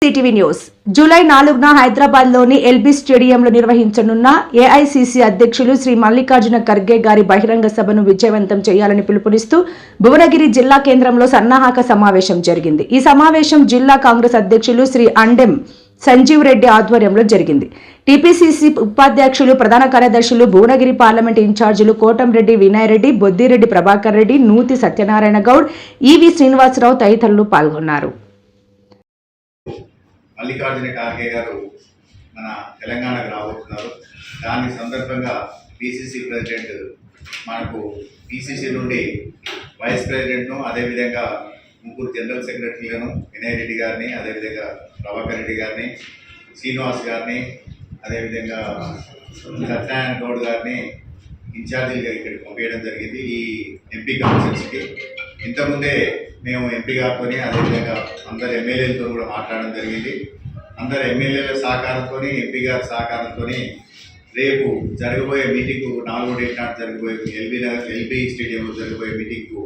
CTV news July 4న హైదరాబాద్లోని LB స్టేడియంలో నిర్వహించనున్న ఏఐసీసీ అధ్యక్షులు శ్రీ మల్లికార్జున ఖర్గే గారి బహిరంగ సభను విజయవంతం చేయాలని పిలుపునిస్తూ భువనగిరి జిల్లా కేంద్రంలో సన్నాహక సమావేశం జరిగింది. ఈ సమావేశం జిల్లా కాంగ్రెస్ అధ్యక్షులు శ్రీ అండెం సంజీవ్ రెడ్డి ఆధ్వర్యంలో జరిగింది. టీపీసీసీ ఉపాధ్యక్షులు, ప్రధాన కార్యదర్శులు, భువనగిరి పార్లమెంట్ ఇన్ఛార్జీలు కోటంరెడ్డి వినయ్ రెడ్డి, బొద్దిరెడ్డి ప్రభాకర్ రెడ్డి, నూతి సత్యనారాయణ గౌడ్, ఈవి శ్రీనివాసరావు తదితరులు పాల్గొన్నారు. మల్లికార్జున ఖార్గే గారు మన తెలంగాణకు రాబోతున్నారు. దాని సందర్భంగా పిసిసి ప్రెసిడెంట్ మనకు పిసిసి నుండి వైస్ ప్రెసిడెంట్ను, అదేవిధంగా ముగ్గురు జనరల్ సెక్రటరీలను, వినయ్ రెడ్డి గారిని, అదేవిధంగా ప్రభాకర్ రెడ్డి గారిని, శ్రీనివాస్ గారిని, అదేవిధంగా సత్యనారాయణ గౌడ్ గారిని ఇన్ఛార్జీలుగా ఇక్కడికి పంపించడం జరిగింది. ఈ ఎంపీ కాన్ఫరెన్స్కి ఇంతకుముందే మేము ఎంపీ గారితో, అదేవిధంగా అందరు ఎమ్మెల్యేలతో కూడా మాట్లాడడం జరిగింది. అందరు ఎమ్మెల్యేల సహకారంతో, ఎంపీ గారి సహకారంతో రేపు జరగబోయే మీటింగ్కు 4వ డేట్ నాడు జరగబోయే ఎల్బీ స్టేడియంలో జరగబోయే మీటింగ్కు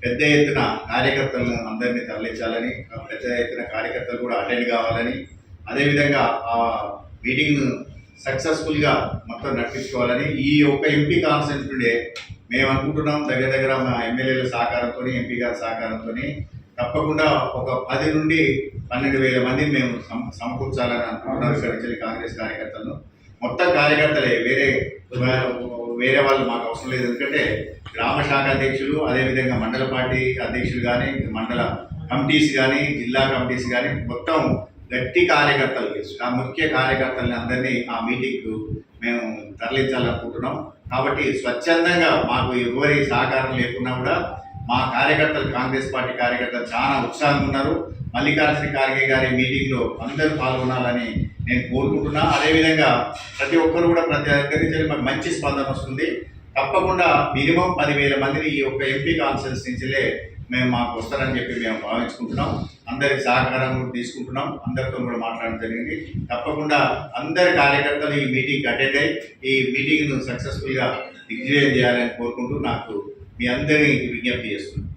పెద్ద ఎత్తున కార్యకర్తలను అందరినీ తరలించాలని, పెద్ద ఎత్తున కార్యకర్తలు కూడా అటెండ్ కావాలని, అదేవిధంగా ఆ మీటింగ్ను సక్సెస్ఫుల్గా మొత్తం నడిపించుకోవాలని ఈ ఒక్క ఎంపీ కాన్ఫరెన్స్ నుండే మేము అనుకుంటున్నాం. దగ్గర మా ఎమ్మెల్యేల సహకారంతో, ఎంపీ గారి సహకారంతో తప్పకుండా ఒక 10 నుండి 12,000 మందిని మేము సమకూర్చాలని అనుకుంటున్నాం. ఇక్కడ కాంగ్రెస్ కార్యకర్తలను మొత్తం కార్యకర్తలే, వేరే వాళ్ళు మాకు అవసరం లేదు. ఎందుకంటే గ్రామ శాఖ అధ్యక్షులు, అదేవిధంగా మండల పార్టీ అధ్యక్షులు కానీ, మండల కమిటీస్ కానీ, జిల్లా కమిటీస్ కానీ మొత్తం గట్టి కార్యకర్తలు, ఆ ముఖ్య కార్యకర్తలని అందరినీ ఆ మీటింగ్కు మేము తరలించాలనుకుంటున్నాం. కాబట్టి స్వచ్ఛందంగా మాకు ఎవరి సహకారం లేకున్నా కూడా మా కార్యకర్తలు, కాంగ్రెస్ పార్టీ కార్యకర్తలు చాలా ఉత్సాహంగా ఉన్నారు. మల్లికార్జున ఖార్గే గారి మీటింగ్లో అందరూ పాల్గొనాలని నేను కోరుకుంటున్నా. అదేవిధంగా ప్రతి ఒక్కరు కూడా ప్రతి దగ్గర నుంచి మాకు మంచి స్పందన వస్తుంది. తప్పకుండా మినిమం 10,000 మందిని ఈ యొక్క ఎంపీ కాన్ఫరెన్స్ నుంచిలే మాకు వస్తారని చెప్పి మేము భావించుకుంటున్నాం. అందరి సహకారం తీసుకుంటున్నాం. అందరితో కూడా మాట్లాడడం జరిగింది. తప్పకుండా అందరి కార్యకర్తలు ఈ మీటింగ్కి అటెండ్ అయ్యి ఈ మీటింగ్ను సక్సెస్ఫుల్గా దిగ్విజయం చేయాలని కోరుకుంటూ నాకు మీ అందరినీ విజ్ఞప్తి చేస్తున్నాను.